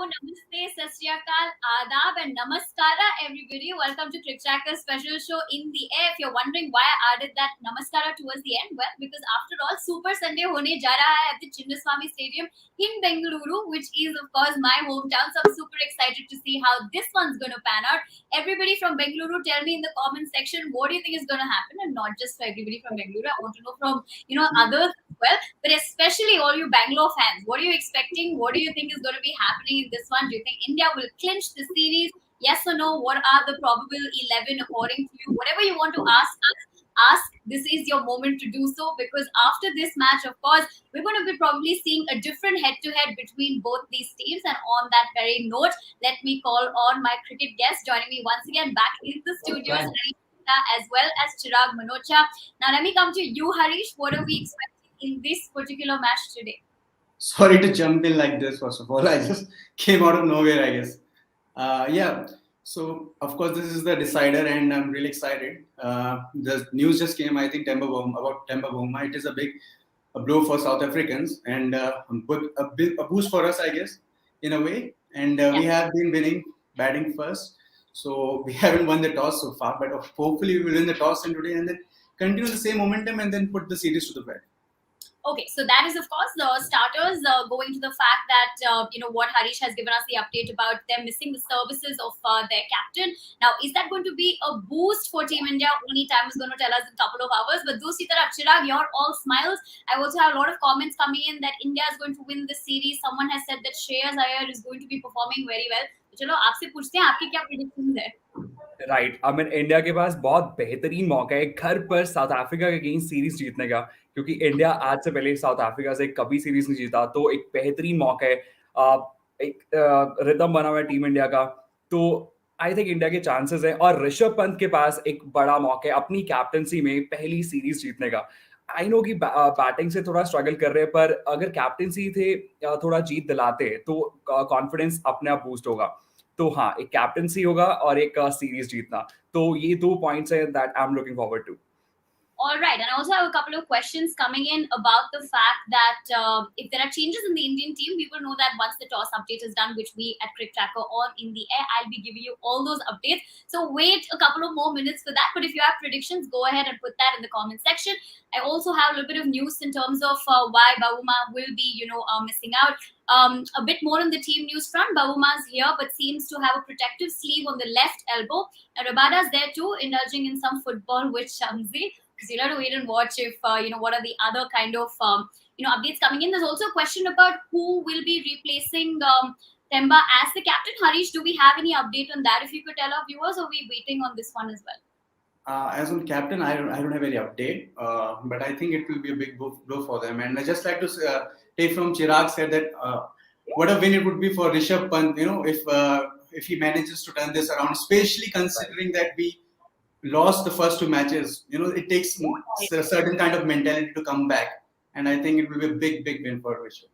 namaste, sat sri akal, adab, and namaskara, everybody. Welcome to Cricket Tracker's special show in the air. If you're wondering why I added that namaskara towards the end, well, because after all, Super Sunday hone ja raha hai at the Chinnaswamy Stadium in Bengaluru, which is, of course, my hometown. So I'm super excited to see how this one's going to pan out. Everybody from Bengaluru, tell me in the comment section, what do you think is going to happen? And not just for everybody from Bengaluru. I want to know from, others as well, but especially all you Bangalore fans. What are you expecting? What do you think is going to be happening in this one? Do you think India will clinch the series? Yes or no? What are the probable 11 according to you? Whatever you want to ask us, ask. This is your moment to do so, because after this match, of course, we're going to be probably seeing a different head-to-head between both these teams. And on that very note, let me call on my cricket guest joining me once again back in the studios, as well as Chirag Manocha. Now, let me come to you, Harish. What are we expecting in this particular match today? Sorry to jump in like this, first of all. I just came out of nowhere, I guess. Yeah, so of course, this is the decider, and I'm really excited. The news just came, I think, about Temba Boma. It is a blow for South Africans, and a boost for us, I guess, in a way. And we have been winning batting first. So we haven't won the toss so far, but hopefully we will win the toss today and then continue the same momentum and then put the series to the bed. Okay, so that is, of course, the starters going to the fact that, what Harish has given us the update about them missing the services of their captain. Now, is that going to be a boost for Team India? Only time is going to tell us in a couple of hours. But those taraf, Chirag, you're all smiles. I also have a lot of comments coming in that India is going to win this series. Someone has said that Shreyas Iyer is going to be performing very well. So, चलो आपसे पूछते हैं आपकी क्या predictions है? Right I mean India के पास बहुत बेहतरीन मौका है घर पर साउथ अफ्रीका के अगेंस्ट सीरीज जीतने का, क्योंकि इंडिया आज से पहले साउथ अफ्रीका से कभी सीरीज नहीं जीता, तो एक बेहतरीन मौका है, एक रिदम बना हुआ है टीम इंडिया का, तो आई थिंक इंडिया के चांसेस है। और ऋषभ पंत के पास एक बड़ा मौका है अपनी कैप्टनसी में पहली सीरीज जीतने का। आई नो कि बैटिंग से थोड़ा स्ट्रगल कर रहे हैं, पर अगर कैप्टनसी थे थोड़ा जीत दिलाते तो कॉन्फिडेंस अपने आप बूस्ट होगा। तो हाँ, एक कैप्टनसी होगा और एक सीरीज जीतना, तो ये 2 पॉइंट्स हैं that I am looking forward to. All right, and I also have a couple of questions coming in about the fact that if there are changes in the Indian team, we will know that once the toss update is done, which we at Cricket Tracker on in the air, I'll be giving you all those updates. So wait a couple of more minutes for that. But if you have predictions, go ahead and put that in the comment section. I also have a little bit of news in terms of why Bavuma will be, missing out. A bit more on the team news front. Bavuma's here, but seems to have a protective sleeve on the left elbow. And Rabada's there too, indulging in some football with Shamsi. Because you'll have to wait and watch if, what are the other kind of, updates coming in. There's also a question about who will be replacing Temba as the captain. Harish, do we have any update on that? If you could tell our viewers, or are we waiting on this one as well? As on captain, I don't have any update, but I think it will be a big blow for them. And I just like to take from Chirag said that what a win it would be for Rishabh Pant, if he manages to turn this around, especially considering that we lost the first 2 matches. It takes a certain kind of mentality to come back, and I think it will be a big win for Rishabh.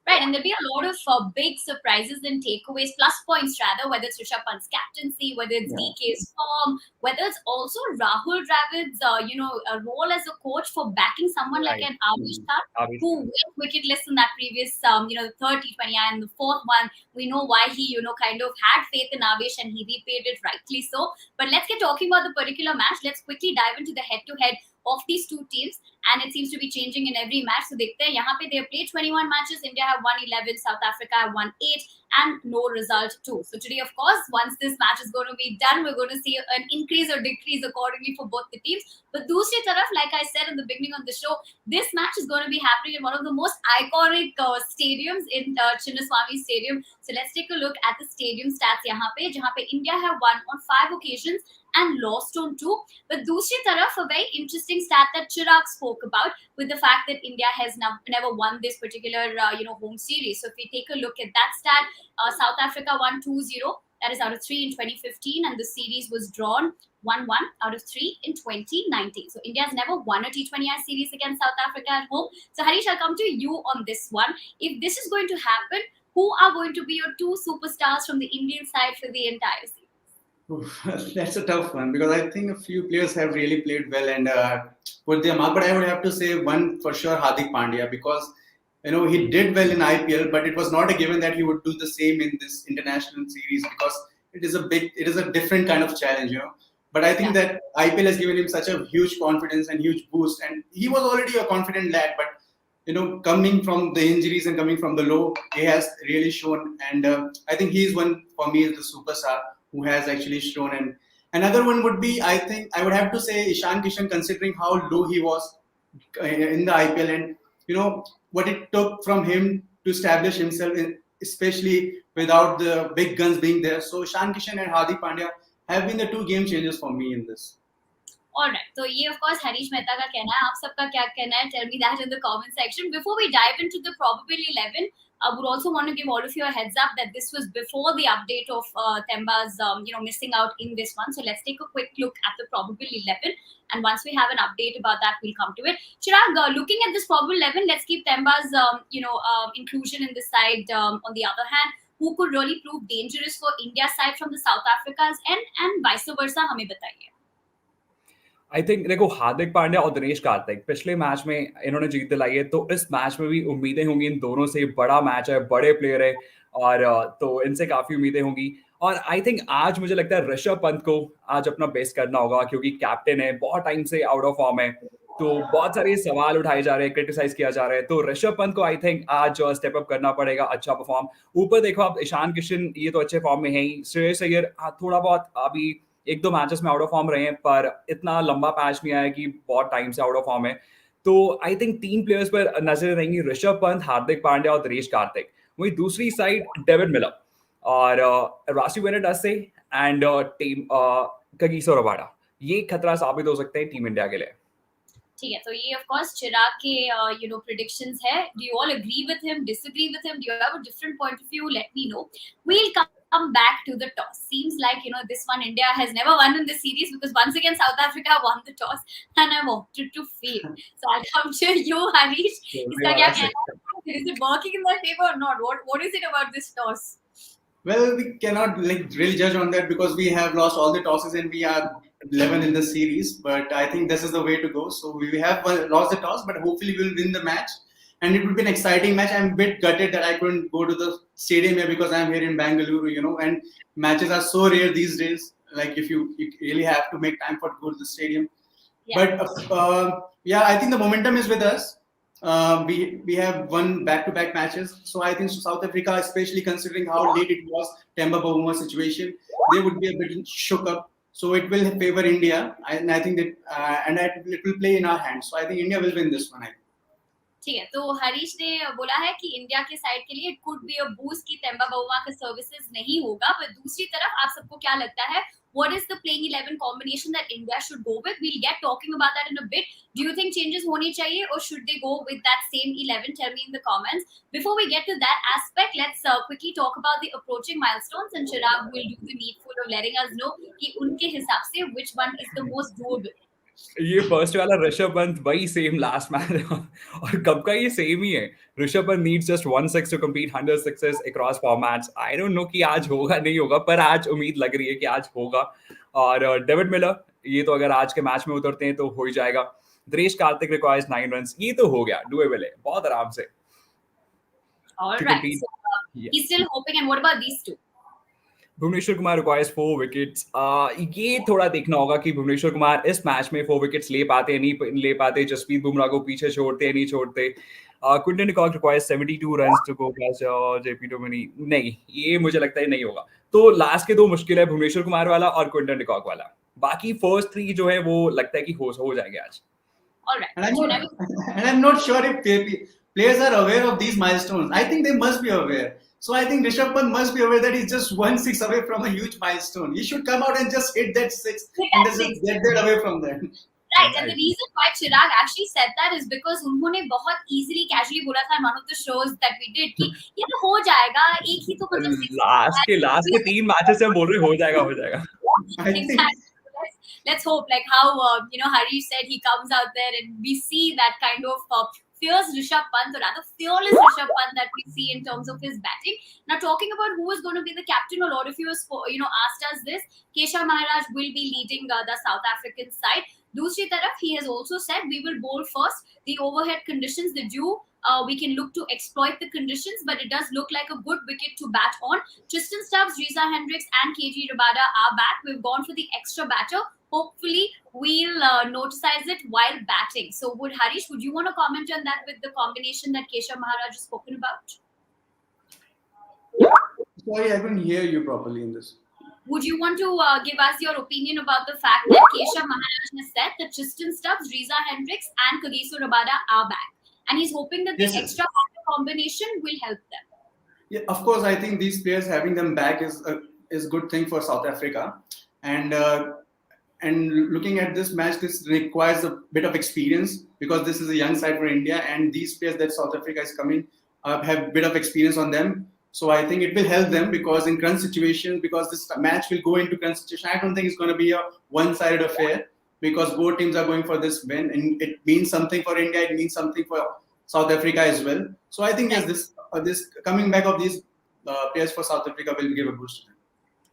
Right, and there'll be a lot of big surprises and takeaways, plus points rather, whether it's Rishabh Pant's captaincy, whether it's DK's form, whether it's also Rahul Dravid's, a role as a coach for backing someone like an Avish Khan, who went wicketless in that previous, the third T20I and the fourth one. We know why he, kind of had faith in Avish and he repaid it rightly so. But let's get talking about the particular match. Let's quickly dive into the head-to-head of these two teams, and it seems to be changing in every match. So dekhte hain, yahan pe they have played 21 matches, India have won 11, South Africa have won 8, and no result too. So today, of course, once this match is going to be done, we're going to see an increase or decrease accordingly for both the teams. But dusri taraf, like I said in the beginning of the show, this match is going to be happening in one of the most iconic stadiums in Chinnaswamy Stadium. So let's take a look at the stadium stats yahan pe, jahan pe India have won on 5 occasions and lost on 2. But dusri taraf, a very interesting stat that Chirag spoke about, with the fact that India has never won this particular home series. So if we take a look at that stat, South Africa won 2-0. That is out of 3 in 2015, and the series was drawn 1-1 out of 3 in 2019. So India has never won a T20I series against South Africa at home. So Harish, I'll come to you on this one. If this is going to happen, who are going to be your 2 superstars from the Indian side for the entire series? That's a tough one, because I think a few players have really played well and put their mark. But I would have to say one for sure, Hardik Pandya, because He did well in IPL, but it was not a given that he would do the same in this international series because it is a different kind of challenge. But I think Yeah. that IPL has given him such a huge confidence and huge boost, and he was already a confident lad. But coming from the injuries and coming from the low, he has really shown, and I think he is one for me is the superstar who has actually shown. And another one would be, I think I would have to say Ishan Kishan, considering how low he was in the IPL, and what it took from him to establish himself, especially without the big guns being there. So Ishan Kishan and Hardik Pandya have been the two game changers for me in this. Alright, तो ये of course Harish Mehta का कहना है. आप सबका क्या कहना है? Tell me that in the comment section. Before we dive into the probable 11, I would also want to give all of you a heads up that this was before the update of Temba's missing out in this one. So let's take a quick look at the probable 11, and once we have an update about that, we'll come to it. Chirag, looking at this probable 11, let's keep Temba's inclusion in this side. On the other hand, who could really prove dangerous for India's side from the South Africa's end, and vice versa? हमें बताइए. I think देखो, हार्दिक पांड्या और दिनेश कार्तिक पिछले match में इन्होंने जीत दिलाई है, तो इस मैच में भी उम्मीदें होंगी इन दोनों से. बड़ा मैच है, बड़े प्लेयर है, और तो इनसे काफी उम्मीदें होंगी. और आई थिंक आज मुझे लगता है ऋषभ पंत को आज अपना बेस्ट करना होगा, क्योंकि कैप्टन है, बहुत टाइम से आउट ऑफ फॉर्म है, तो बहुत सारे सवाल उठाए जा रहे हैं, क्रिटिसाइज किया जा रहा है. तो ऋषभ पंत को आई थिंक आज स्टेप अप करना पड़ेगा, अच्छा परफॉर्म. ऊपर देखो आप, ईशान किशन ये तो अच्छे फॉर्म में है ही. श्रेयस अय्यर थोड़ा बहुत अभी एक दो मैचेस में आउट ऑफ फॉर्म रहे हैं, पर इतना लंबा पैच नहीं आया कि बहुत टाइम से आउट ऑफ फॉर्म है. तो आई थिंक 3 प्लेयर्स पर नजर रहेंगी, ऋषभ पंत, हार्दिक पांड्या और दिनेश कार्तिक. वही दूसरी साइड डेविड मिलर और राशिद बेनेट से एंड टीम कगिसो रबाडा. ये खतरा साबित हो सकते हैं टीम इंडिया के लिए. ठीक है, तो ये ऑफ कोर्स चिराग के प्रेडिक्शंस है. Do you all agree with him, disagree with him? Do you have a different point of view? Let me know. We'll come back to the toss. Seems like this one India has never won in this series, because once again South Africa won the toss and have opted to fail. So I'll come to you, Harish. इसका क्या कहना है? Is it working in their favor or not? What is it about this toss? Well, we cannot really judge on that because we have lost all the tosses and we are 11 in the series. But I think this is the way to go. So we have lost the toss, but hopefully we'll win the match. And it will be an exciting match. I'm a bit gutted that I couldn't go to the stadium here because I'm here in Bangalore, and matches are so rare these days. Like if you really have to make time for to go to the stadium. Yeah. But I think the momentum is with us. We have won back-to-back matches, so I think South Africa, especially considering how late it was, Temba Bavuma situation, they would be a bit shook up. So it will favor India, and I think that it will play in our hands. So I think India will win this one. ठीक है, तो हरीश ने बोला है कि India के side के लिए it could be a boost कि तेम्बा बउमा का सर्विसेज नहीं होगा. पर दूसरी तरफ आप सबको क्या लगता है, what is the playing 11 combination that India should go with? We'll get talking about that in a bit. Do you think changes होनी चाहिए or should they go with that same 11? Tell me in the comments. Before we get to that aspect, let's quickly talk about the approaching milestones, and Chirag will do the needful of letting us know कि उनके हिसाब से which one is the most doable. ये first वाला ऋषभ पंत वही same last match और कब का ये सेम ही है. Rishabh Pant needs just 1 6 to complete 100 sixes across formats. I don't know कि आज होगा नहीं होगा, पर आज उम्मीद लग रही है कि आज होगा. और डेविड मिलर, ये तो अगर आज के मैच में उतरते हैं तो हो ही जाएगा. दिनेश कार्तिक रिक्वायर्स 9 रन्स, ये तो हो गया, डुएबल है बहुत आराम से. All right, so he's still hoping. And what about these two? Bhuvneshwar Kumar requires 4 wickets. ये थोड़ा देखना होगा कि भुवनेश्वर कुमार इस मैच में 4 विकेट्स ले पाते हैं, नहीं ले पाते, जसप्रीत बुमराह को पीछे छोड़ते हैं, नहीं छोड़ते. Quinton de Kock requires 72 runs to go past JP Duminy. नहीं, ये मुझे लगता है नहीं होगा. तो लास्ट के दो मुश्किल है, भुवनेश्वर कुमार वाला और क्विंटन डिकॉक वाला. बाकी फर्स्ट 3 जो है वो लगता है कि हो जाएंगे आज. All right. And I'm not sure if players are aware of these milestones. I think they must be aware. So I think Rishabh Pant must be aware that he's just 1 6 away from a huge milestone. He should come out and just hit that 6 and just get that away from there. Right, and the reason why Chirag actually said that is because उन्होंने बहुत easily, casually बोला था in one of the shows that we did कि ये तो हो जाएगा, एक ही तो मतलब लास्ट के 3 मैचेस से हम बोल रहे हो जाएगा. Exactly. Let's hope, like how Harish said, he comes out there and we see that kind of fierce Rishabh Pant, or rather fearless Rishabh Pant that we see in terms of his batting. Now, talking about who is going to be the captain, a lot of you asked us this. Keshav Maharaj will be leading the South African side. Dusri taraf, he has also said we will bowl first. The overhead conditions, the dew we can look to exploit the conditions, but it does look like a good wicket to bat on. Tristan Stubbs, Reza Hendricks, and KG Rabada are back. We've gone for the extra batter. Hopefully, we'll noticize it while batting. So, would you want to comment on that with the combination that Keshav Maharaj has spoken about? Sorry, I couldn't hear you properly in this. Would you want to give us your opinion about the fact that Keshav Maharaj has said that Tristan Stubbs, Reza Hendricks, and Kagiso Rabada are back? And he's hoping that the Yes, sir. extra batter combination will help them. Yeah, of course, I think these players having them back is a good thing for South Africa, and looking at this match, this requires a bit of experience because this is a young side for India, and these players that South Africa is coming have a bit of experience on them. So I think it will help them because in crunch situations, because this match will go into crunch situation, I don't think it's going to be a one-sided affair because both teams are going for this win, and it means something for India, it means something for South Africa as well. So I think yes, this coming back of these players for South Africa will give a boost to them.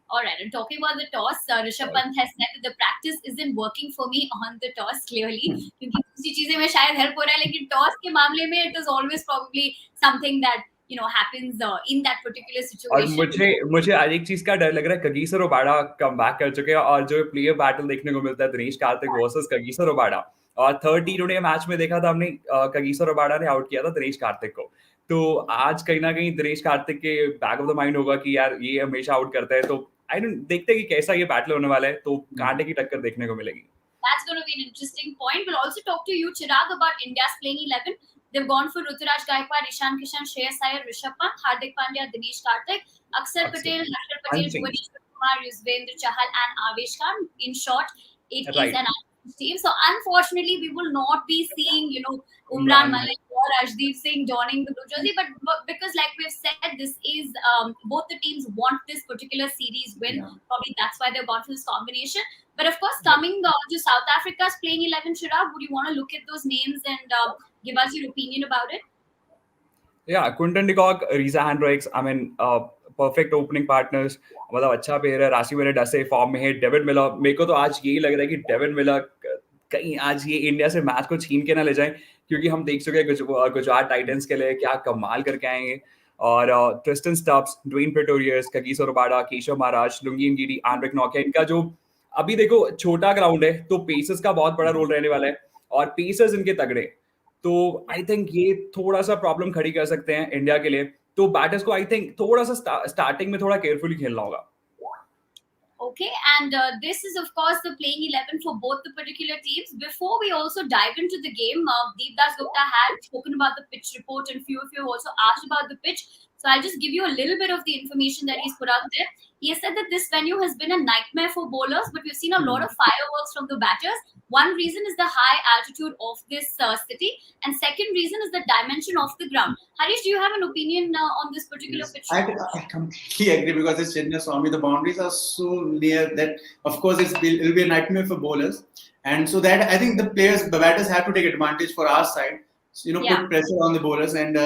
All right. And talking about the toss, Rishabh Pant has said that the practice isn't working for me on the toss clearly. क्योंकि दूसरी चीजें में शायद help हो रहा है, लेकिन toss के मामले में it is always probably something that happens in that particular और situation. मुझे आज एक चीज का डर लग रहा है, कगिसो रबाडा कम बैक कर चुके हैं और जो प्लेयर बैटल देखने को मिलता है Dinesh Karthik versus Kagiso Rabada, और थर्ड टी20 मैच में देखा था हमने कगिसो रबाडा ने आउट किया था दिनेश कार्तिक को। तो आज कहीं ना कहीं दिनेश कार्तिक के बैक ऑफ द माइंड होगा कि यार ये हमेशा आउट करता है, तो आई डोंट देखते हैं कि कैसा ये बैटल होने वाला है, तो कांटे की टक्कर देखने को मिलेगी। That's going to be an interesting point. We'll also talk to you, Chirag, about India's playing 11. They've gone for Ruturaj Gaikwad, Ishan Kishan, Shreyas Iyer, Rishabh Pant, Hardik Pandya, Dinesh Karthik, Akshar Patel, Harshar Patel, Bhuvaneshwar Kumar, Yuzvendra Chahal, and Avesh Khan. In short, it is an unbalanced team. So unfortunately, we will not be seeing, Umran Malik or Arshdeep Singh donning the blue jersey. But because, like we've said, this is both the teams want this particular series win. Yeah. Probably that's why they've gone for this combination. But of course, coming to South Africa's playing 11, Chirag, would you want to look at those names and give us your opinion about it? Yeah, Quinton de Kock, Reza Hendricks, I mean, perfect opening partners. मतलब अच्छा player है, राशि मेरे डसे form में है। David Miller, मेरे को तो आज यही लग रहा है कि डेविड मिलर कहीं आज ये इंडिया से मैच को छीन के ना ले जाए, क्योंकि हम देख चुके हैं गुजरात टाइटंस के लिए क्या कमाल करके आएंगे। और Tristan Stubbs, Dwayne Pretorius, Kagiso Rabada, Keshav Maharaj, lungi गिरी, एंड्रिक नॉकिया, इनका जो अभी देखो छोटा ग्राउंड है तो पेसर्स का बहुत बड़ा रोल रहने वाला है और पेसर्स इनके तगड़े, तो आई थिंक ये थोड़ा सा प्रॉब्लम खड़ी कर सकते हैं इंडिया के लिए। तो बैटर्स को आई थिंक थोड़ा सा स्टार्टिंग में थोड़ा केयरफुली खेलना होगा। Okay, and this is of course the playing 11 for both the particular teams. Before we also dive into the game, Deepdas Gupta had spoken about the pitch report, and few of you also asked about the pitch. So I'll just give you a little bit of the information that he's put out there. He has said that this venue has been a nightmare for bowlers, but we've seen a lot of fireworks from the batters. One reason is the high altitude of this city, and second reason is the dimension of the ground. Harish, do you have an opinion on this particular pitch? I completely agree because it's Chennai Swami. The boundaries are so near that, of course, it'll be a nightmare for bowlers, and so that I think the batters have to take advantage for our side. So, put pressure on the bowlers, and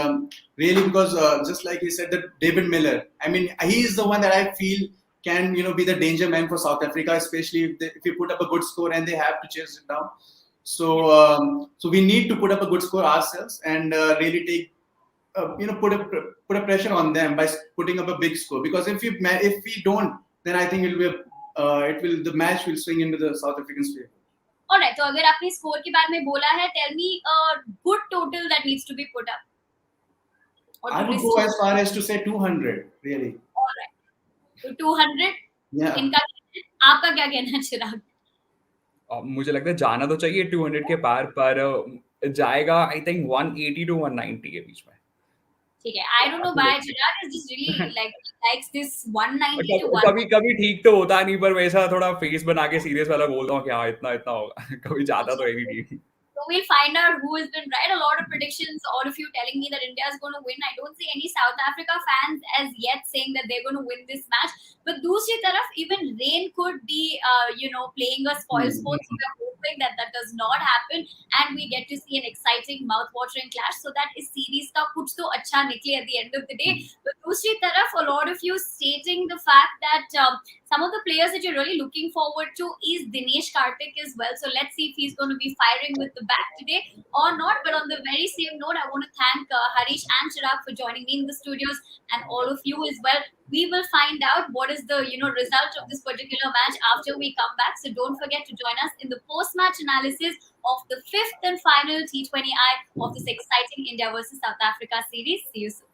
really because just like he said, that David Miller, I mean, he is the one that I feel can be the danger man for South Africa, especially if you put up a good score and they have to chase it down. So so we need to put up a good score ourselves and really take put a pressure on them by putting up a big score, because if we don't, then I think the match will swing into the South Africans' favor. Alright, तो अगर आपने score के बारे में बोला है, tell me a good total that needs to be put up. I would go as far as to say 200, really. Alright, so 200. Yeah. इनका आपका क्या कहना है चिराग? मुझे लगता है जाना तो चाहिए 200 के पार, पर जाएगा आई थिंक 180 to 190 के बीच में। ठीक है, I don't know why Chirag is just really likes this 190 to 190. कभी ठीक तो होता नहीं, पर वैसा थोड़ा फेस बना के सीरियस वाला बोलता हूँ कि हाँ इतना होगा, कभी जाता तो है नहीं team. So we'll find out who has been right. A lot of predictions, all of you telling me that India is going to win. I don't see any South Africa fans as yet saying that they're going to win this match. But दूसरी तरफ, even rain could be, playing a spoil sport. So we're hoping that does not happen, and we get to see an exciting, mouth-watering clash. So that is series का कुछ तो अच्छा निकले at the end of the day. But दूसरी तरफ, a lot of you stating the fact that some of the players that you're really looking forward to is Dinesh Karthik as well. So let's see if he's going to be firing with the bat today or not. But on the very same note, I want to thank Harish and Chirag for joining me in the studios, and all of you as well. We will find out what is the result of this particular match after we come back. So don't forget to join us in the post-match analysis of the fifth and final T20I of this exciting India versus South Africa series. See you soon.